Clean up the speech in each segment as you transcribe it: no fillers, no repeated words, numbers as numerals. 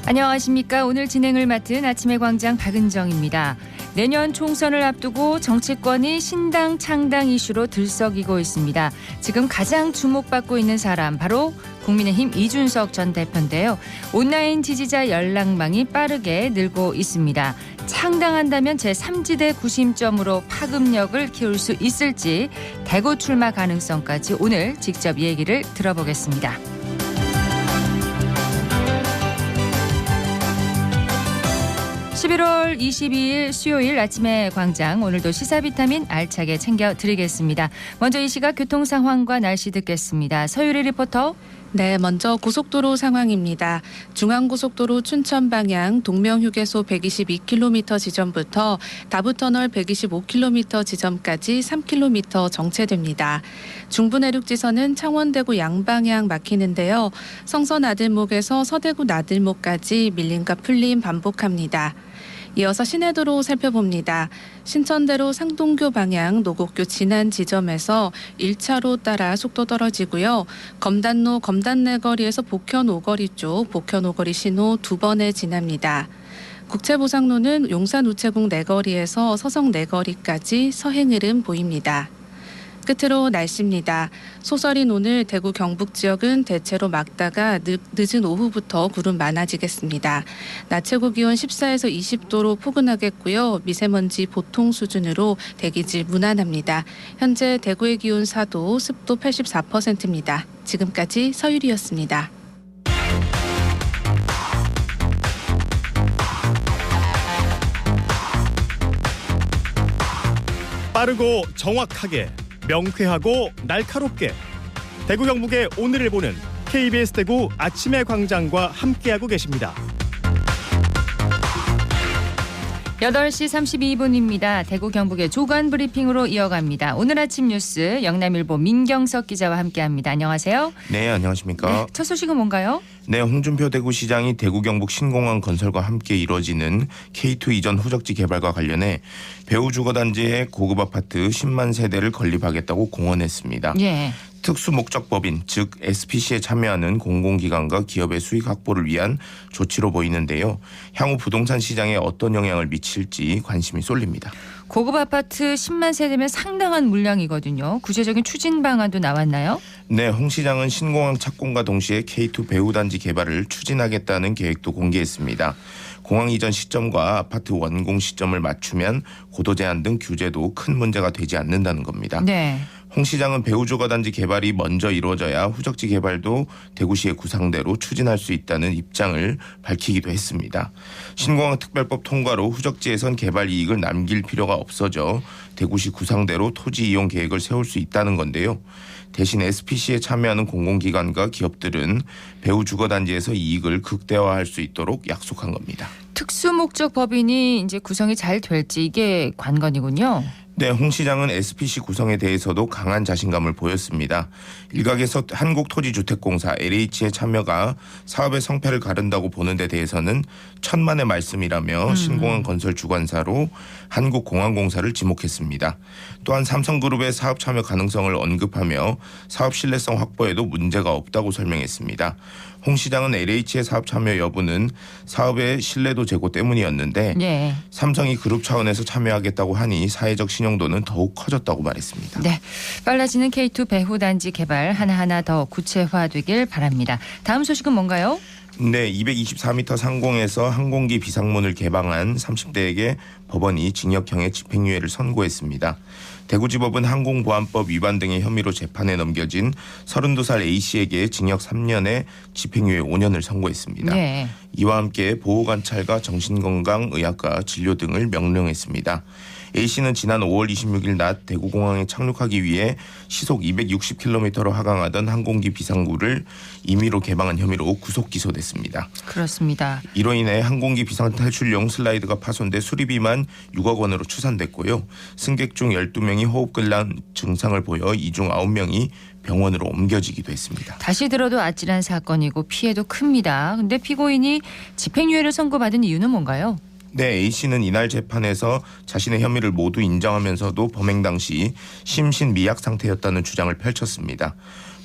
안녕하십니까. 오늘 진행을 맡은 아침의 광장 박은정입니다. 내년 총선을 앞두고 정치권이 신당 창당 이슈로 들썩이고 있습니다. 지금 가장 주목받고 있는 사람 바로 국민의힘 이준석 전 대표인데요. 온라인 지지자 연락망이 빠르게 늘고 있습니다. 창당한다면 제3지대 구심점으로 파급력을 키울 수 있을지 대구 출마 가능성까지 오늘 직접 얘기를 들어보겠습니다. 11월 22일 수요일 아침의 광장, 오늘도 시사비타민 알차게 챙겨드리겠습니다. 먼저 이 시각 교통 상황과 날씨 듣겠습니다. 서유리 리포터. 네, 먼저 고속도로 상황입니다. 중앙고속도로 춘천 방향 동명휴게소 122km 지점부터 다부터널 125km 지점까지 3km 정체됩니다. 중부내륙지선은 창원대구 양방향 막히는데요. 성서 나들목에서 서대구 나들목까지 밀림과 풀림 반복합니다. 이어서 시내도로 살펴봅니다. 신천대로 상동교 방향 노곡교 진안 지점에서 1차로 따라 속도 떨어지고요. 검단로 검단내거리에서 복현 오거리 쪽 복현 오거리 신호 2번에 지납니다. 국채보상로는 용산 우체국 내거리에서 서성 내거리까지 서행 흐름 보입니다. 끝으로 날씨입니다. 소설인 오늘 대구 경북 지역은 대체로 맑다가 늦은 오후부터 구름 많아지겠습니다. 낮 최고 기온 14에서 20도로 포근하겠고요. 미세먼지 보통 수준으로 대기질 무난합니다. 현재 대구의 기온 4도, 습도 84%입니다. 지금까지 서유리였습니다. 빠르고 정확하게, 명쾌하고 날카롭게 대구 경북의 오늘을 보는 KBS 대구 아침의 광장과 함께하고 계십니다. 8시 32분입니다. 대구 경북의 조간 브리핑으로 이어갑니다. 오늘 아침 뉴스 영남일보 민경석 기자와 함께합니다. 안녕하세요. 네, 안녕하십니까. 네, 첫 소식은 뭔가요? 네, 홍준표 대구시장이 대구 경북 신공항 건설과 함께 이루어지는 K2 이전 후적지 개발과 관련해 배우주거단지의 고급 아파트 10만 세대를 건립하겠다고 공언했습니다. 예. 특수목적법인 즉 SPC에 참여하는 공공기관과 기업의 수익 확보를 위한 조치로 보이는데요. 향후 부동산 시장에 어떤 영향을 미칠지 관심이 쏠립니다. 고급 아파트 10만 세대면 상당한 물량이거든요. 구체적인 추진 방안도 나왔나요? 네, 홍 시장은 신공항 착공과 동시에 K2 배우단지 개발을 추진하겠다는 계획도 공개했습니다. 공항 이전 시점과 아파트 완공 시점을 맞추면 고도 제한 등 규제도 큰 문제가 되지 않는다는 겁니다. 네. 홍 시장은 배우주거단지 개발이 먼저 이루어져야 후적지 개발도 대구시의 구상대로 추진할 수 있다는 입장을 밝히기도 했습니다. 신공항 특별법 통과로 후적지에선 개발 이익을 남길 필요가 없어져 대구시 구상대로 토지 이용 계획을 세울 수 있다는 건데요. 대신 SPC에 참여하는 공공기관과 기업들은 배우주거단지에서 이익을 극대화할 수 있도록 약속한 겁니다. 특수목적 법인이 이제 구성이 잘 될지 이게 관건이군요. 네, 홍 시장은 SPC 구성에 대해서도 강한 자신감을 보였습니다. 일각에서 한국토지주택공사 LH의 참여가 사업의 성패를 가른다고 보는 데 대해서는 천만의 말씀이라며 신공항 건설 주관사로 한국공항공사를 지목했습니다. 또한 삼성그룹의 사업 참여 가능성을 언급하며 사업 신뢰성 확보에도 문제가 없다고 설명했습니다. 홍 시장은 LH의 사업 참여 여부는 사업의 신뢰도 제고 때문이었는데 네. 삼성이 그룹 차원에서 참여하겠다고 하니 사회적 신용도는 더욱 커졌다고 말했습니다. 네, 빨라지는 K2 배후단지 개발 하나하나 더 구체화되길 바랍니다. 다음 소식은 뭔가요? 네, 224m 상공에서 항공기 비상문을 개방한 30대에게 법원이 징역형의 집행유예를 선고했습니다. 대구지법은 항공보안법 위반 등의 혐의로 재판에 넘겨진 32살 A씨에게 징역 3년에 집행유예 5년을 선고했습니다. 네. 이와 함께 보호관찰과 정신건강의학과 진료 등을 명령했습니다. A씨는 지난 5월 26일 낮 대구공항에 착륙하기 위해 시속 260km로 하강하던 항공기 비상구를 임의로 개방한 혐의로 구속 기소됐습니다. 그렇습니다. 이로 인해 항공기 비상 탈출용 슬라이드가 파손돼 수리비만 6억 원으로 추산됐고요. 승객 중 12명이 호흡곤란 증상을 보여 이 중 9명이 병원으로 옮겨지기도 했습니다. 다시 들어도 아찔한 사건이고 피해도 큽니다. 그런데 피고인이 집행유예를 선고받은 이유는 뭔가요? 네, A씨는 이날 재판에서 자신의 혐의를 모두 인정하면서도 범행 당시 심신미약 상태였다는 주장을 펼쳤습니다.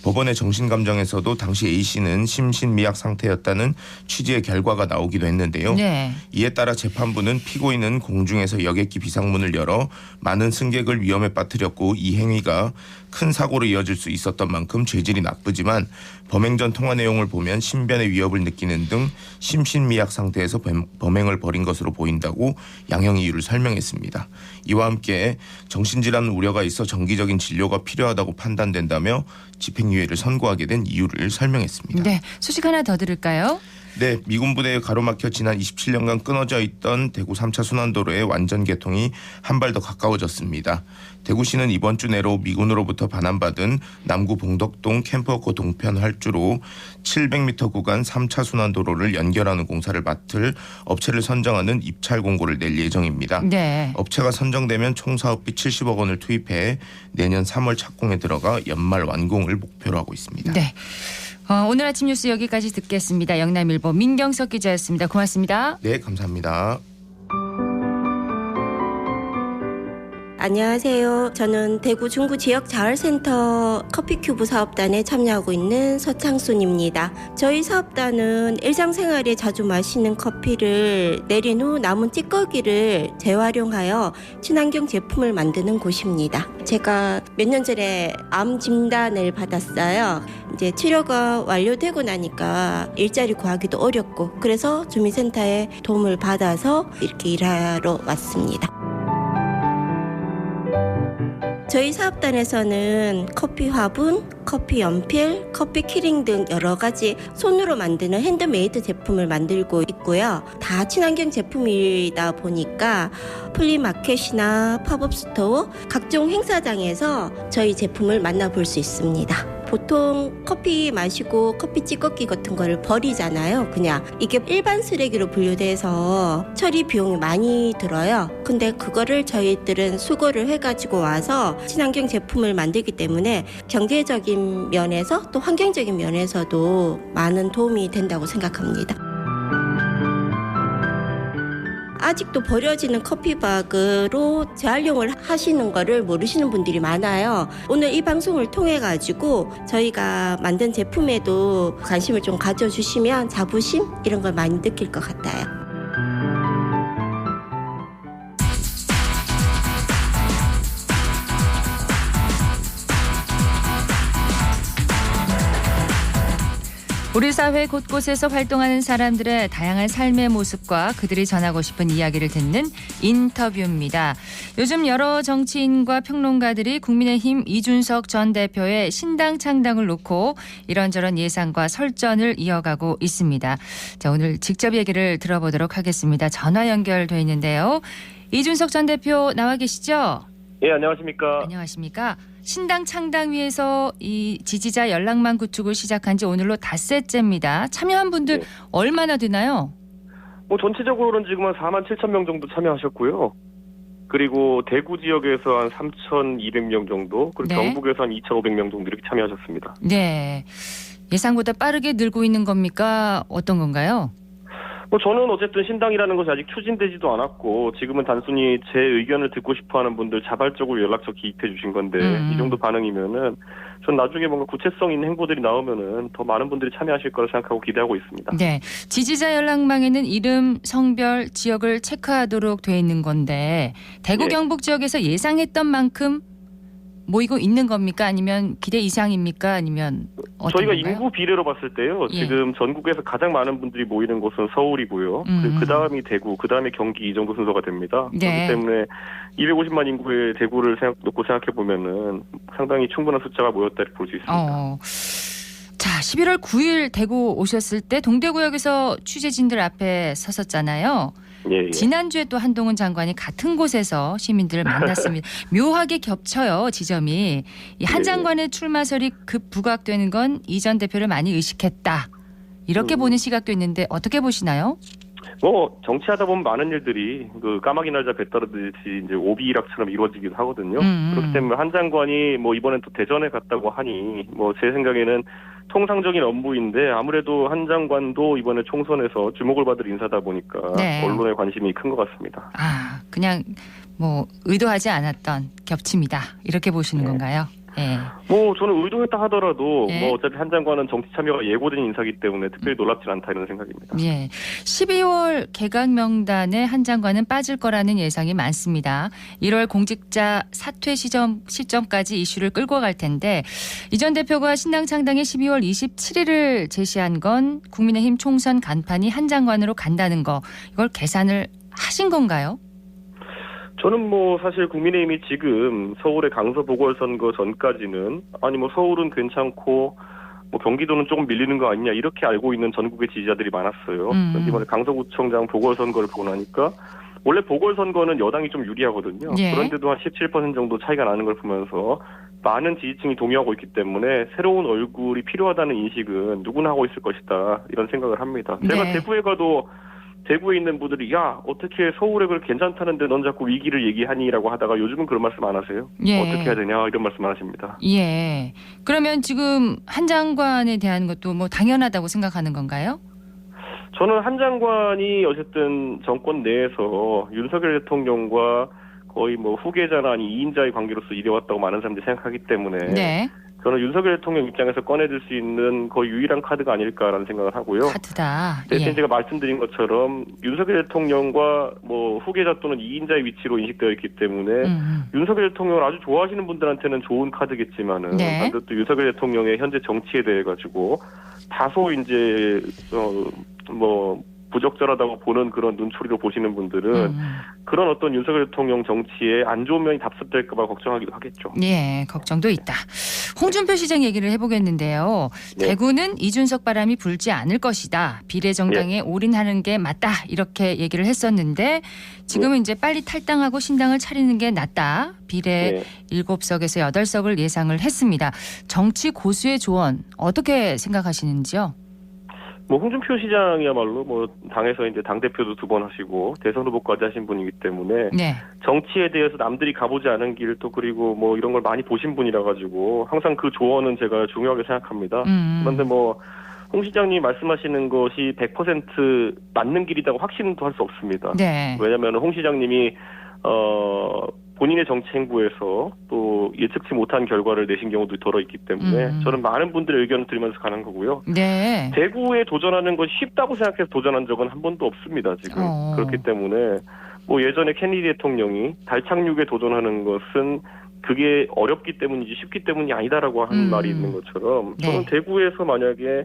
법원의 정신감정에서도 당시 A씨는 심신미약 상태였다는 취지의 결과가 나오기도 했는데요. 네. 이에 따라 재판부는 피고인은 공중에서 여객기 비상문을 열어 많은 승객을 위험에 빠뜨렸고 이 행위가 큰 사고로 이어질 수 있었던 만큼 죄질이 나쁘지만 범행 전 통화 내용을 보면 신변의 위협을 느끼는 등 심신미약 상태에서 범행을 벌인 것으로 보인다고 양형 이유를 설명했습니다. 이와 함께 정신질환 우려가 있어 정기적인 진료가 필요하다고 판단된다며 집행유예를 선고하게 된 이유를 설명했습니다. 네, 소식 하나 더 들을까요? 네, 미군 부대에 가로막혀 지난 27년간 끊어져 있던 대구 3차 순환도로의 완전 개통이 한 발 더 가까워졌습니다. 대구시는 이번 주 내로 미군으로부터 반환받은 남구 봉덕동 캠프워커 동편 활주로 700m 구간 3차 순환도로를 연결하는 공사를 맡을 업체를 선정하는 입찰 공고를 낼 예정입니다. 네. 업체가 선정되면 총 사업비 70억 원을 투입해 내년 3월 착공에 들어가 연말 완공을 목표로 하고 있습니다. 네. 오늘 아침 뉴스 여기까지 듣겠습니다. 영남일보 민경석 기자였습니다. 고맙습니다. 네, 감사합니다. 안녕하세요. 저는 대구 중구 지역 자활센터 커피큐브 사업단에 참여하고 있는 서창순입니다. 저희 사업단은 일상생활에 자주 마시는 커피를 내린 후 남은 찌꺼기를 재활용하여 친환경 제품을 만드는 곳입니다. 제가 몇 년 전에 암 진단을 받았어요. 이제 치료가 완료되고 나니까 일자리 구하기도 어렵고 그래서 주민센터에 도움을 받아서 이렇게 일하러 왔습니다. 저희 사업단에서는 커피 화분, 커피 연필, 커피 키링 등 여러 가지 손으로 만드는 핸드메이드 제품을 만들고 있고요. 다 친환경 제품이다 보니까 플리마켓이나 팝업 스토어, 각종 행사장에서 저희 제품을 만나볼 수 있습니다. 보통 커피 마시고 커피 찌꺼기 같은 거를 버리잖아요. 그냥 이게 일반 쓰레기로 분류돼서 처리 비용이 많이 들어요. 근데 그거를 저희들은 수거를 해가지고 와서 친환경 제품을 만들기 때문에 경제적인 면에서 또 환경적인 면에서도 많은 도움이 된다고 생각합니다. 아직도 버려지는 커피박으로 재활용을 하시는 거를 모르시는 분들이 많아요. 오늘 이 방송을 통해 가지고 저희가 만든 제품에도 관심을 좀 가져주시면 자부심 이런 걸 많이 느낄 것 같아요. 우리 사회 곳곳에서 활동하는 사람들의 다양한 삶의 모습과 그들이 전하고 싶은 이야기를 듣는 인터뷰입니다. 요즘 여러 정치인과 평론가들이 국민의힘 이준석 전 대표의 신당 창당을 놓고 이런저런 예상과 설전을 이어가고 있습니다. 자, 오늘 직접 얘기를 들어보도록 하겠습니다. 전화 연결돼 있는데요. 이준석 전 대표 나와 계시죠? 예, 안녕하십니까. 안녕하십니까. 신당 창당 위해서 이 지지자 연락망 구축을 시작한 지 오늘로 닷새째입니다. 참여한 분들 네. 얼마나 되나요? 전체적으로는 지금 한 4만 7천 명 정도 참여하셨고요. 그리고 대구 지역에서 한 3,200명 정도, 그리고 네. 경북에서 한 2,500명 정도 이렇게 참여하셨습니다. 네. 예상보다 빠르게 늘고 있는 겁니까? 어떤 건가요? 저는 어쨌든 신당이라는 것이 아직 추진되지도 않았고 지금은 단순히 제 의견을 듣고 싶어하는 분들 자발적으로 연락처 기입해 주신 건데 이 정도 반응이면은 전 나중에 뭔가 구체성 있는 행보들이 나오면은 더 많은 분들이 참여하실 거라 생각하고 기대하고 있습니다. 네. 지지자 연락망에는 이름, 성별, 지역을 체크하도록 돼 있는 건데 대구 네. 경북 지역에서 예상했던 만큼 모이고 있는 겁니까? 아니면 기대 이상입니까? 아니면 어떤 저희가 건가요? 인구 비례로 봤을 때요. 예. 지금 전국에서 가장 많은 분들이 모이는 곳은 서울이고요. 그리고 그 다음이 대구, 그 다음에 경기 이 정도 순서가 됩니다. 네. 그렇기 때문에 250만 인구의 대구를 놓고 생각해 보면은 상당히 충분한 숫자가 모였다 이렇게 볼 수 있습니다. 자, 11월 9일 대구 오셨을 때 동대구역에서 취재진들 앞에 섰었잖아요. 예, 예. 지난주에 또 한동훈 장관이 같은 곳에서 시민들을 만났습니다. 묘하게 겹쳐요, 지점이. 이 한 네. 장관의 출마설이 급 부각되는 건 이 전 대표를 많이 의식했다. 이렇게 보는 시각도 있는데 어떻게 보시나요? 정치하다 보면 많은 일들이 그 까마귀 날자 배 떨어지듯이 이제 오비락처럼 이루어지기도 하거든요. 그렇기 때문에 한 장관이 이번엔 또 대전에 갔다고 하니 제 생각에는 통상적인 업무인데 아무래도 한 장관도 이번에 총선에서 주목을 받을 인사다 보니까 네. 언론의 관심이 큰 것 같습니다. 그냥 의도하지 않았던 겹침이다. 이렇게 보시는 네. 건가요? 예. 뭐 저는 의도했다 하더라도 예. 뭐 어차피 한 장관은 정치 참여가 예고된 인사이기 때문에 특별히 놀랍진 않다 이런 생각입니다. 예. 12월 개각 명단에 한 장관은 빠질 거라는 예상이 많습니다. 1월 공직자 사퇴 시점까지 이슈를 끌고 갈 텐데 이 전 대표가 신당 창당에 12월 27일을 제시한 건 국민의힘 총선 간판이 한 장관으로 간다는 거 이걸 계산을 하신 건가요? 저는 뭐 사실 국민의힘이 지금 서울의 강서 보궐선거 전까지는 아니 뭐 서울은 괜찮고 뭐 경기도는 조금 밀리는 거 아니냐 이렇게 알고 있는 전국의 지지자들이 많았어요. 그런데 이번에 강서구청장 보궐선거를 보고 나니까 원래 보궐선거는 여당이 좀 유리하거든요. 예. 그런데도 한 17% 정도 차이가 나는 걸 보면서 많은 지지층이 동의하고 있기 때문에 새로운 얼굴이 필요하다는 인식은 누구나 하고 있을 것이다 이런 생각을 합니다. 제가 네. 대구에 가도 대구에 있는 분들이 야 어떻게 서울에 그렇게 괜찮다는데 넌 자꾸 위기를 얘기하니라고 하다가 요즘은 그런 말씀 안 하세요. 예. 어떻게 해야 되냐 이런 말씀 안 하십니다. 예. 그러면 지금 한 장관에 대한 것도 뭐 당연하다고 생각하는 건가요? 저는 한 장관이 어쨌든 정권 내에서 윤석열 대통령과 거의 뭐 후계자나 아니 2인자의 관계로서 이뤄왔다고 많은 사람들이 생각하기 때문에 네. 저는 윤석열 대통령 입장에서 꺼내들 수 있는 거의 유일한 카드가 아닐까라는 생각을 하고요. 카드다. 대신 예. 제가 말씀드린 것처럼 윤석열 대통령과 뭐 후계자 또는 2인자의 위치로 인식되어 있기 때문에 윤석열 대통령을 아주 좋아하시는 분들한테는 좋은 카드겠지만은 네. 반대로 또 윤석열 대통령의 현재 정치에 대해 가지고 다소 이제 뭐 부적절하다고 보는 그런 눈초리로 보시는 분들은 그런 어떤 윤석열 대통령 정치에 안 좋은 면이 답습될까 봐 걱정하기도 하겠죠. 예, 걱정도 있다. 홍준표 시장 얘기를 해보겠는데요. 네. 대구는 이준석 바람이 불지 않을 것이다. 비례정당에 올인하는 게 맞다. 이렇게 얘기를 했었는데 지금은 이제 빨리 탈당하고 신당을 차리는 게 낫다. 비례 네. 7석에서 8석을 예상을 했습니다. 정치 고수의 조언 어떻게 생각하시는지요? 뭐 홍준표 시장이야말로 뭐 당에서 이제 당 대표도 2번 하시고 대선 후보까지 하신 분이기 때문에 네. 정치에 대해서 남들이 가보지 않은 길 또 그리고 뭐 이런 걸 많이 보신 분이라 가지고 항상 그 조언은 제가 중요하게 생각합니다. 그런데 뭐 홍 시장님 말씀하시는 것이 100% 맞는 길이라고 확신은 또 할 수 없습니다. 네. 왜냐하면 홍 시장님이 본인의 정치 행보에서 또 예측치 못한 결과를 내신 경우도 더러 있기 때문에 저는 많은 분들의 의견을 들으면서 가는 거고요. 네. 대구에 도전하는 것이 쉽다고 생각해서 도전한 적은 한 번도 없습니다. 지금 그렇기 때문에 뭐 예전에 케네디 대통령이 달 착륙에 도전하는 것은 그게 어렵기 때문이지 쉽기 때문이 아니다라고 하는 말이 있는 것처럼 저는 네. 대구에서 만약에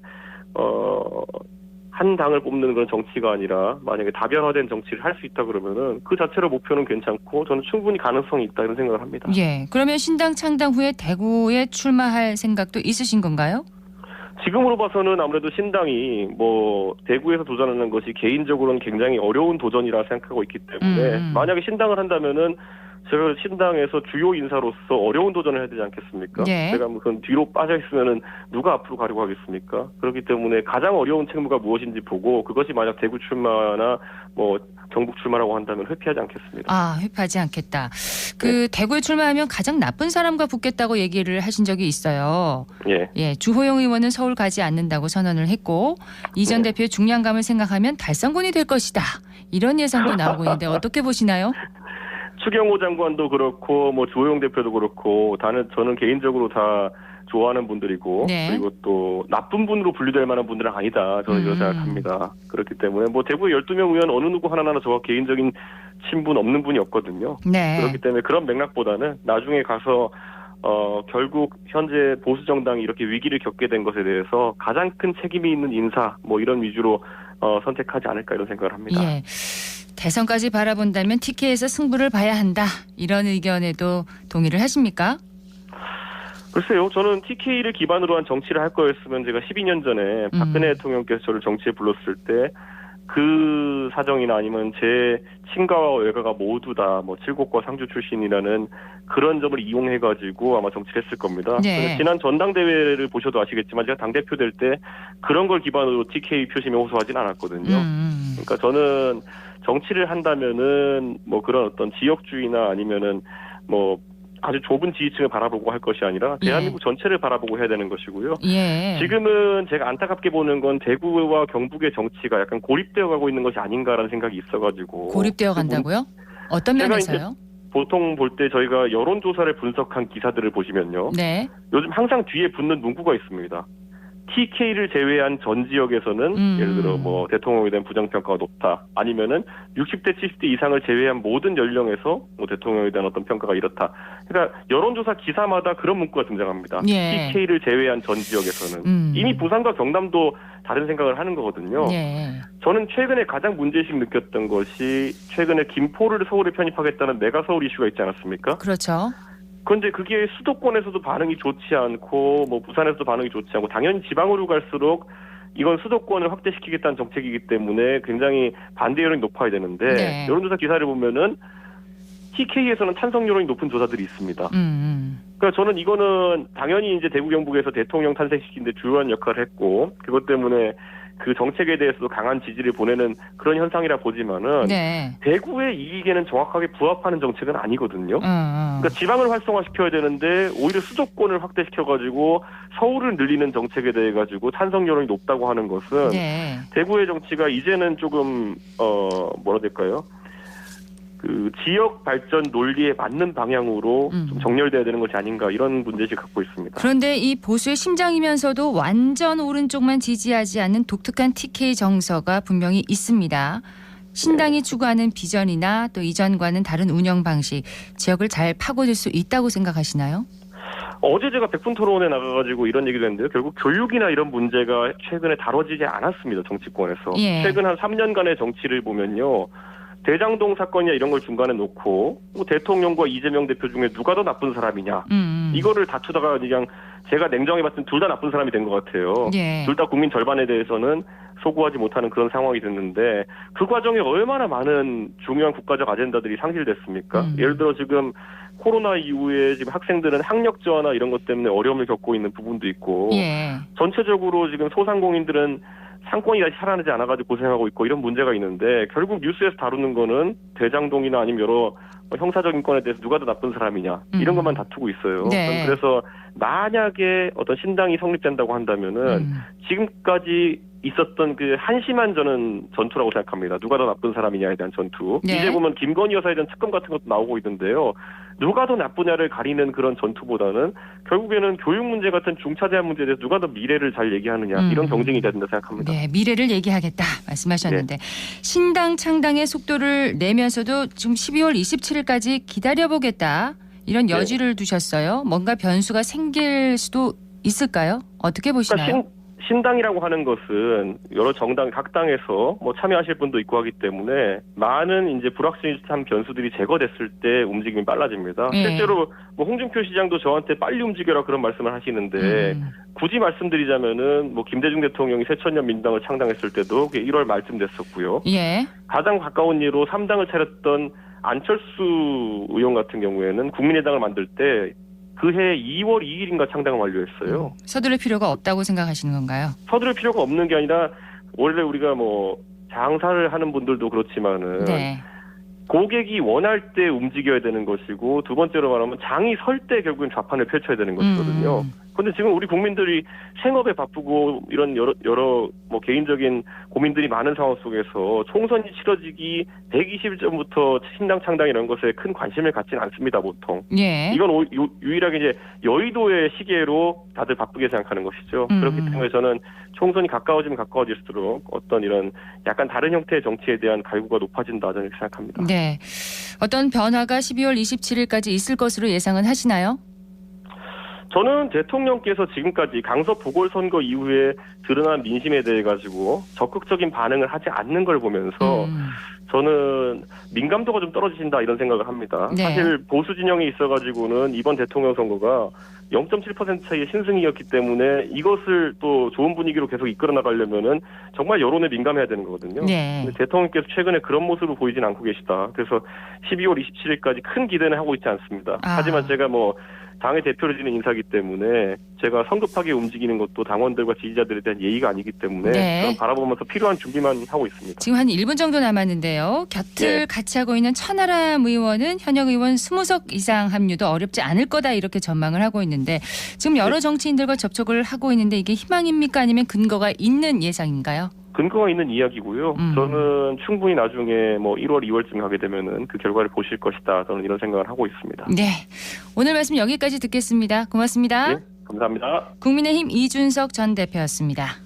한 당을 뽑는 그런 정치가 아니라 만약에 다변화된 정치를 할 수 있다 그러면은 그 자체로 목표는 괜찮고 저는 충분히 가능성이 있다 이런 생각을 합니다. 예. 그러면 신당 창당 후에 대구에 출마할 생각도 있으신 건가요? 지금으로 봐서는 아무래도 신당이 뭐 대구에서 도전하는 것이 개인적으로는 굉장히 어려운 도전이라 생각하고 있기 때문에 만약에 신당을 한다면은 제가 신당에서 주요 인사로서 어려운 도전을 해야 되지 않겠습니까? 예. 제가 무슨 뒤로 빠져 있으면은 누가 앞으로 가려고 하겠습니까? 그렇기 때문에 가장 어려운 책무가 무엇인지 보고 그것이 만약 대구 출마나 뭐 경북 출마라고 한다면 회피하지 않겠습니다. 아, 회피하지 않겠다. 그 대구에 출마하면 가장 나쁜 사람과 붙겠다고 얘기를 하신 적이 있어요. 예. 예, 주호영 의원은 서울 가지 않는다고 선언을 했고 이 전 대표의 중량감을 생각하면 달성군이 될 것이다. 이런 예상도 나오고 있는데 어떻게 보시나요? 추경호 장관도 그렇고 뭐 주호영 대표도 그렇고 저는 개인적으로 다 좋아하는 분들이고 네. 그리고 또 나쁜 분으로 분류될 만한 분들은 아니다. 저는 이렇게 생각합니다. 그렇기 때문에 뭐 대구 12명 의원 어느 누구 하나하나 저와 개인적인 친분 없는 분이 없거든요. 네. 그렇기 때문에 그런 맥락보다는 나중에 가서 결국 현재 보수 정당이 이렇게 위기를 겪게 된 것에 대해서 가장 큰 책임이 있는 인사 뭐 이런 위주로 선택하지 않을까 이런 생각을 합니다. 예. 대선까지 바라본다면 TK에서 승부를 봐야 한다. 이런 의견에도 동의를 하십니까? 글쎄요. 저는 TK를 기반으로 한 정치를 할 거였으면 제가 12년 전에 박근혜 대통령께서 저를 정치에 불렀을 때 그 사정이나 아니면 제 친가와 외가가 모두 다 뭐 칠곡과 상주 출신이라는 그런 점을 이용해가지고 아마 정치를 했을 겁니다. 네. 지난 전당대회를 보셔도 아시겠지만 제가 당대표 될 때 그런 걸 기반으로 TK 표심에 호소하진 않았거든요. 그러니까 저는 정치를 한다면은 뭐 그런 어떤 지역주의나 아니면은 뭐 아주 좁은 지지층을 바라보고 할 것이 아니라 대한민국 전체를 바라보고 해야 되는 것이고요. 예. 지금은 제가 안타깝게 보는 건 대구와 경북의 정치가 약간 고립되어 가고 있는 것이 아닌가라는 생각이 있어가지고. 고립되어 간다고요? 어떤 제가 면에서요? 보통 볼 때 저희가 여론조사를 분석한 기사들을 보시면요. 네. 요즘 항상 뒤에 붙는 문구가 있습니다. TK를 제외한 전 지역에서는 예를 들어 뭐 대통령에 대한 부정평가가 높다. 아니면은 60대 70대 이상을 제외한 모든 연령에서 뭐 대통령에 대한 어떤 평가가 이렇다. 그러니까 여론조사 기사마다 그런 문구가 등장합니다. 예. TK를 제외한 전 지역에서는. 이미 부산과 경남도 다른 생각을 하는 거거든요. 예. 저는 최근에 가장 문제의식 느꼈던 것이 최근에 김포를 서울에 편입하겠다는 메가서울 이슈가 있지 않았습니까? 그렇죠. 그런데 그게 수도권에서도 반응이 좋지 않고 뭐 부산에서도 반응이 좋지 않고 당연히 지방으로 갈수록 이건 수도권을 확대시키겠다는 정책이기 때문에 굉장히 반대 여론이 높아야 되는데 네. 여론조사 기사를 보면은 TK에서는 찬성 여론이 높은 조사들이 있습니다. 그러니까 저는 이거는 당연히 이제 대구 경북에서 대통령 탄생시키는데 주요한 역할을 했고 그것 때문에 그 정책에 대해서도 강한 지지를 보내는 그런 현상이라 보지만은 네. 대구의 이익에는 정확하게 부합하는 정책은 아니거든요. 그러니까 지방을 활성화시켜야 되는데 오히려 수도권을 확대시켜가지고 서울을 늘리는 정책에 대해 가지고 찬성 여론이 높다고 하는 것은 네. 대구의 정치가 이제는 조금 뭐라 될까요? 그 지역 발전 논리에 맞는 방향으로 좀 정렬돼야 되는 것이 아닌가 이런 문제의식을 갖고 있습니다. 그런데 이 보수의 심장이면서도 완전 오른쪽만 지지하지 않는 독특한 TK 정서가 분명히 있습니다. 신당이 추구하는 비전이나 또 이전과는 다른 운영 방식, 지역을 잘 파고들 수 있다고 생각하시나요? 어제 제가 백분 토론에 나가가지고 이런 얘기를 했는데요. 결국 교육이나 이런 문제가 최근에 다뤄지지 않았습니다. 정치권에서. 예. 최근 한 3년간의 정치를 보면요. 대장동 사건이나 이런 걸 중간에 놓고 뭐 대통령과 이재명 대표 중에 누가 더 나쁜 사람이냐 이거를 다투다가 그냥 제가 냉정히 봤을 땐 둘 다 나쁜 사람이 된 것 같아요. 예. 둘 다 국민 절반에 대해서는 소구하지 못하는 그런 상황이 됐는데 그 과정에 얼마나 많은 중요한 국가적 아젠다들이 상실됐습니까? 예를 들어 지금 코로나 이후에 지금 학생들은 학력 저하나 이런 것 때문에 어려움을 겪고 있는 부분도 있고 예. 전체적으로 지금 소상공인들은 상권이 다시 살아나지 않아가지고 고생하고 있고 이런 문제가 있는데 결국 뉴스에서 다루는 거는 대장동이나 아니면 여러 형사적인 건에 대해서 누가 더 나쁜 사람이냐 이런 것만 다투고 있어요. 네. 그래서 만약에 어떤 신당이 성립된다고 한다면은 지금까지 있었던 그 한심한 저는 전투라고 생각합니다. 누가 더 나쁜 사람이냐에 대한 전투. 네. 이제 보면 김건희 여사에 대한 특검 같은 것도 나오고 있는데요. 누가 더 나쁘냐를 가리는 그런 전투보다는 결국에는 교육 문제 같은 중차대한 문제에 대해서 누가 더 미래를 잘 얘기하느냐 이런 경쟁이 돼야 된다 생각합니다. 네, 미래를 얘기하겠다 말씀하셨는데 신당 창당의 속도를 내면서도 지금 12월 27일까지 기다려보겠다 이런 여지를 두셨어요. 뭔가 변수가 생길 수도 있을까요? 어떻게 보시나요? 그러니까 신당이라고 하는 것은 여러 정당 각 당에서 뭐 참여하실 분도 있고 하기 때문에 많은 이제 불확실한 변수들이 제거됐을 때 움직임이 빨라집니다. 예. 실제로 뭐 홍준표 시장도 저한테 빨리 움직여라 그런 말씀을 하시는데 굳이 말씀드리자면은 뭐 김대중 대통령이 새천년 민당을 창당했을 때도 1월 말쯤 됐었고요. 예. 가장 가까운 예로 3당을 차렸던 안철수 의원 같은 경우에는 국민의당을 만들 때 그해 2월 2일인가 창당을 완료했어요. 서두를 필요가 없다고 생각하시는 건가요? 서두를 필요가 없는 게 아니라 원래 우리가 뭐 장사를 하는 분들도 그렇지만은 네. 고객이 원할 때 움직여야 되는 것이고 두 번째로 말하면 장이 설 때 결국은 좌판을 펼쳐야 되는 것이거든요. 그런데 지금 우리 국민들이 생업에 바쁘고 이런 여러 뭐 개인적인 고민들이 많은 상황 속에서 총선이 치러지기 120일 전부터 신당 창당 이런 것에 큰 관심을 갖지는 않습니다, 보통. 예. 이건 유일하게 이제 여의도의 시계로 다들 바쁘게 생각하는 것이죠. 그렇기 때문에 저는 총선이 가까워지면 가까워질수록 어떤 이런 약간 다른 형태의 정치에 대한 갈구가 높아진다 저는 생각합니다. 네. 어떤 변화가 12월 27일까지 있을 것으로 예상은 하시나요? 저는 대통령께서 지금까지 강서 보궐선거 이후에 드러난 민심에 대해 가지고 적극적인 반응을 하지 않는 걸 보면서 저는 민감도가 좀 떨어지신다 이런 생각을 합니다. 네. 사실 보수 진영에 있어가지고는 이번 대통령 선거가 0.7% 차이의 신승이었기 때문에 이것을 또 좋은 분위기로 계속 이끌어 나가려면은 정말 여론에 민감해야 되는 거거든요. 네. 근데 대통령께서 최근에 그런 모습을 보이진 않고 계시다. 그래서 12월 27일까지 큰 기대는 하고 있지 않습니다. 하지만 제가 뭐 당의 대표를 지는 인사이기 때문에 제가 성급하게 움직이는 것도 당원들과 지지자들에 대한 예의가 아니기 때문에 네. 그런 바라보면서 필요한 준비만 하고 있습니다. 지금 한 1분 정도 남았는데요. 곁을 네. 같이 하고 있는 천하람 의원은 현역 의원 20석 이상 합류도 어렵지 않을 거다 이렇게 전망을 하고 있는데 지금 여러 정치인들과 접촉을 하고 있는데 이게 희망입니까 아니면 근거가 있는 예상인가요? 근거가 있는 이야기고요. 저는 충분히 나중에 뭐 1월, 2월쯤 하게 되면은 그 결과를 보실 것이다. 저는 이런 생각을 하고 있습니다. 네. 오늘 말씀 여기까지 듣겠습니다. 고맙습니다. 네, 감사합니다. 국민의힘 이준석 전 대표였습니다.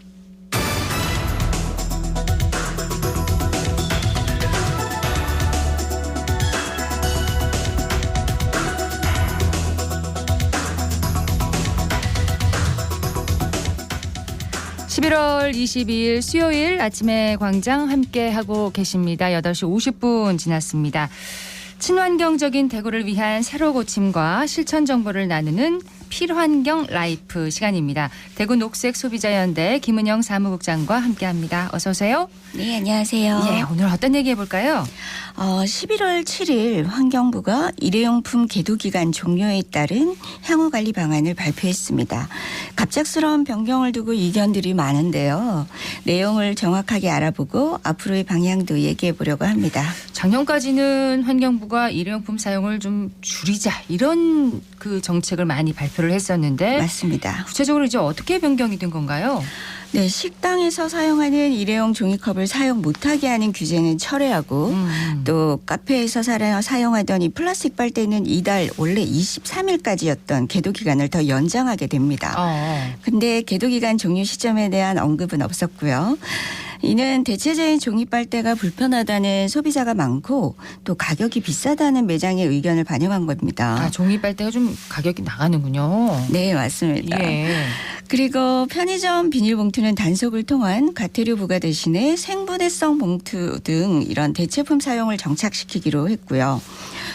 (11월 22일) 수요일 아침에 광장 함께하고 계십니다. 8시 50분 지났습니다. 친환경적인 대구를 위한 새로 고침과 실천 정보를 나누는 필환경 라이프 시간입니다. 대구 녹색 소비자연대 김은영 사무국장과 함께합니다. 어서 오세요. 네, 안녕하세요. 예, 오늘 어떤 얘기 해볼까요? 11월 7일 환경부가 일회용품 계도 기간 종료에 따른 향후 관리 방안을 발표했습니다. 갑작스러운 변경을 두고 이견들이 많은데요. 내용을 정확하게 알아보고 앞으로의 방향도 얘기해 보려고 합니다. 작년까지는 환경부가 일회용품 사용을 좀 줄이자 이런 그 정책을 많이 발표를 했었는데 맞습니다. 구체적으로 이제 어떻게 변경이 된 건가요? 네, 식당에서 사용하는 일회용 종이컵을 사용 못하게 하는 규제는 철회하고 또 카페에서 사용하던 이 플라스틱 빨대는 이달 원래 23일까지였던 계도 기간을 더 연장하게 됩니다. 근데 계도 기간 종료 시점에 대한 언급은 없었고요. 이는 대체적인 종이 빨대가 불편하다는 소비자가 많고 또 가격이 비싸다는 매장의 의견을 반영한 겁니다. 종이 빨대가 좀 가격이 나가는군요. 네, 맞습니다. 예. 그리고 편의점 비닐봉투는 단속을 통한 과태료 부과 대신에 생분해성 봉투 등 이런 대체품 사용을 정착시키기로 했고요.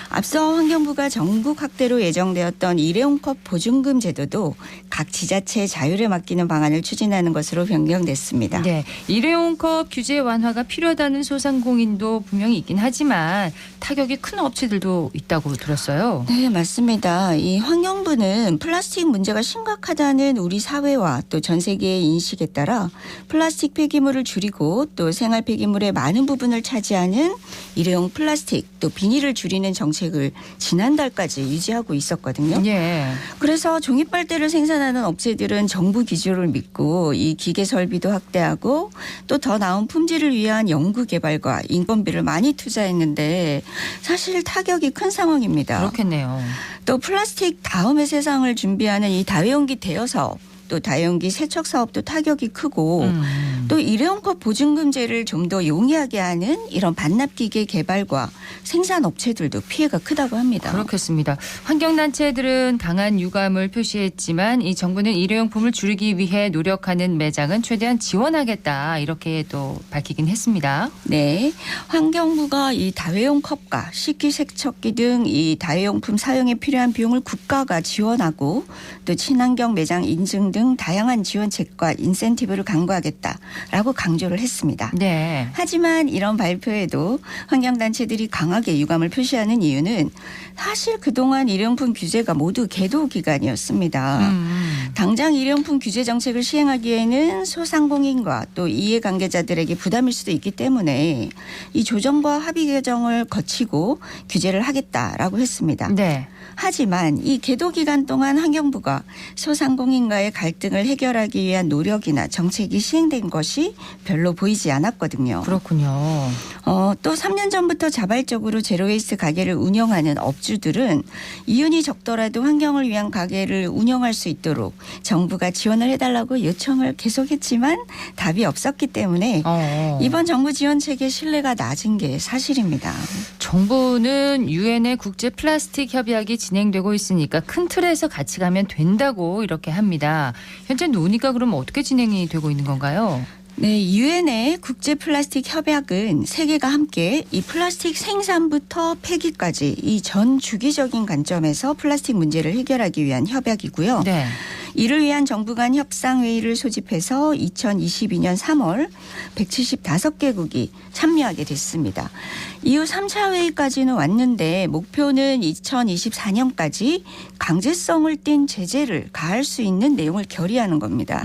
앞서 환경부가 전국 확대로 예정되었던 일회용컵 보증금 제도도 각 지자체의 자율에 맡기는 방안을 추진하는 것으로 변경됐습니다. 네, 일회용컵 규제 완화가 필요하다는 소상공인도 분명히 있긴 하지만 타격이 큰 업체들도 있다고 들었어요. 네, 맞습니다. 이 환경부는 플라스틱 문제가 심각하다는 우리 사회와 또 전 세계의 인식에 따라 플라스틱 폐기물을 줄이고 또 생활 폐기물의 많은 부분을 차지하는 일회용 플라스틱 또 비닐을 줄이는 정책을 지난달까지 유지하고 있었거든요. 예. 그래서 종이빨대를 생산하는 업체들은 정부 기조를 믿고 이 기계 설비도 확대하고 또 더 나은 품질을 위한 연구 개발과 인건비를 많이 투자했는데 사실 타격이 큰 상황입니다. 그렇겠네요. 또 플라스틱 다음의 세상을 준비하는 이 다회용기 대여 사업 또 다회용기 세척 사업도 타격이 크고 또 일회용컵 보증금제를 좀 더 용이하게 하는 이런 반납기계 개발과 생산업체들도 피해가 크다고 합니다. 그렇겠습니다. 환경단체들은 강한 유감을 표시했지만 이 정부는 일회용품을 줄이기 위해 노력하는 매장은 최대한 지원하겠다 이렇게 또 밝히긴 했습니다. 네, 환경부가 이 다회용 컵과 식기세척기 등 이 다회용품 사용에 필요한 비용을 국가가 지원하고 또 친환경 매장 인증 등 다양한 지원책과 인센티브를 강구하겠다라고 강조를 했습니다. 네. 하지만 이런 발표에도 환경단체들이 강하게 유감을 표시하는 이유는 사실 그동안 일회용품 규제가 모두 계도 기간이었습니다. 당장 일회용품 규제 정책을 시행하기에는 소상공인과 또 이해관계자들에게 부담일 수도 있기 때문에 이 조정과 합의 과정을 거치고 규제를 하겠다라고 했습니다. 네. 하지만 이 계도 기간 동안 환경부가 소상공인과의 갈등을 해결하기 위한 노력이나 정책이 시행된 것이 별로 보이지 않았거든요. 그렇군요. 또 3년 전부터 자발적으로 제로웨이스트 가게를 운영하는 업주들은 이윤이 적더라도 환경을 위한 가게를 운영할 수 있도록 정부가 지원을 해달라고 요청을 계속했지만 답이 없었기 때문에 이번 정부 지원책의 신뢰가 낮은 게 사실입니다. 정부는 유엔의 국제 플라스틱 협약이 진행되고 있으니까 큰 틀에서 같이 가면 된다고 이렇게 합니다. 현재 논의가 그럼 어떻게 진행이 되고 있는 건가요? 네, 유엔의 국제 플라스틱 협약은 세계가 함께 이 플라스틱 생산부터 폐기까지 이 전 주기적인 관점에서 플라스틱 문제를 해결하기 위한 협약이고요. 네. 이를 위한 정부 간 협상회의를 소집해서 2022년 3월 175개국이 참여하게 됐습니다. 이후 3차 회의까지는 왔는데 목표는 2024년까지 강제성을 띤 제재를 가할 수 있는 내용을 결의하는 겁니다.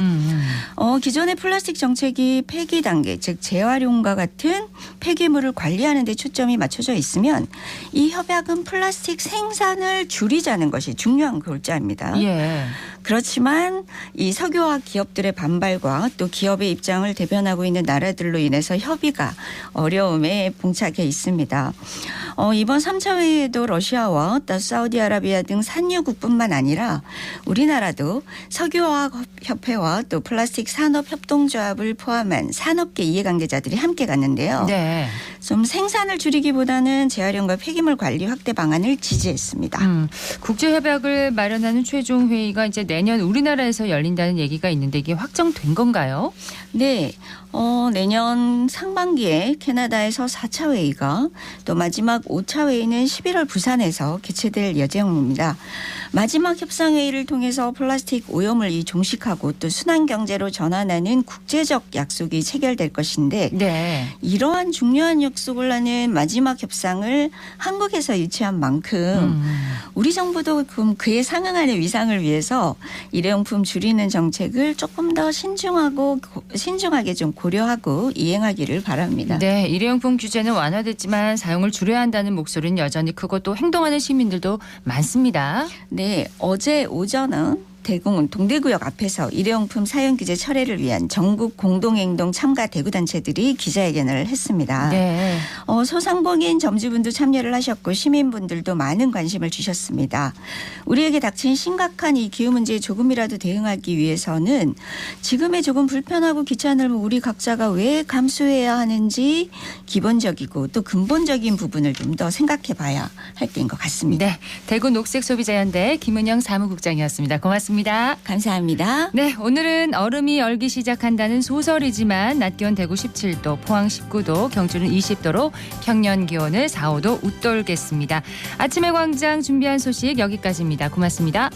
기존의 플라스틱 정책이 폐기 단계, 즉 재활용과 같은 폐기물을 관리하는 데 초점이 맞춰져 있으면 이 협약은 플라스틱 생산을 줄이자는 것이 중요한 골자입니다. 예. 그렇지만 하지만 이 석유화학 기업들의 반발과 또 기업의 입장을 대변하고 있는 나라들로 인해서 협의가 어려움에 봉착해 있습니다. 이번 3차 회의에도 러시아와 또 사우디아라비아 등 산유국뿐만 아니라 우리나라도 석유화학협회와 또 플라스틱 산업협동조합을 포함한 산업계 이해관계자들이 함께 갔는데요. 네. 좀 생산을 줄이기보다는 재활용과 폐기물 관리 확대 방안을 지지했습니다. 국제협약을 마련하는 최종 회의가 이제 내년 우리나라에서 열린다는 얘기가 있는데 이게 확정된 건가요? 네. 내년 상반기에 캐나다에서 4차 회의가 또 마지막 5차 회의는 11월 부산에서 개최될 예정입니다. 마지막 협상회의를 통해서 플라스틱 오염을 종식하고 또 순환경제로 전환하는 국제적 약속이 체결될 것인데 네. 이러한 중요한 약속을 하는 마지막 협상을 한국에서 유치한 만큼 우리 정부도 그에 상응하는 위상을 위해서 일회용품 줄이는 정책을 조금 더 신중하게 좀 고려하고 이행하기를 바랍니다. 네, 일회용품 규제는 완화됐지만 사용을 줄여야 한다는 목소리는 여전히 크고 또 행동하는 시민들도 많습니다. 네, 어제 오전은 대공원 동대구역 앞에서 일회용품 사용 규제 철회를 위한 전국 공동행동 참가 대구단체들이 기자회견을 했습니다. 네. 소상공인 점주분도 참여를 하셨고 시민분들도 많은 관심을 주셨습니다. 우리에게 닥친 심각한 이 기후 문제에 조금이라도 대응하기 위해서는 지금의 조금 불편하고 귀찮을 우리 각자가 왜 감수해야 하는지 기본적이고 또 근본적인 부분을 좀 더 생각해 봐야 할 때인 것 같습니다. 네, 대구 녹색소비자연대 김은영 사무국장이었습니다. 고맙습니다. 감사합니다. 네, 오늘은 얼음이 얼기 시작한다는 소설이지만 낮 기온 대구 17도, 포항 19도, 경주는 20도로 평년 기온을 4, 5도 웃돌겠습니다. 아침의 광장 준비한 소식 여기까지입니다. 고맙습니다.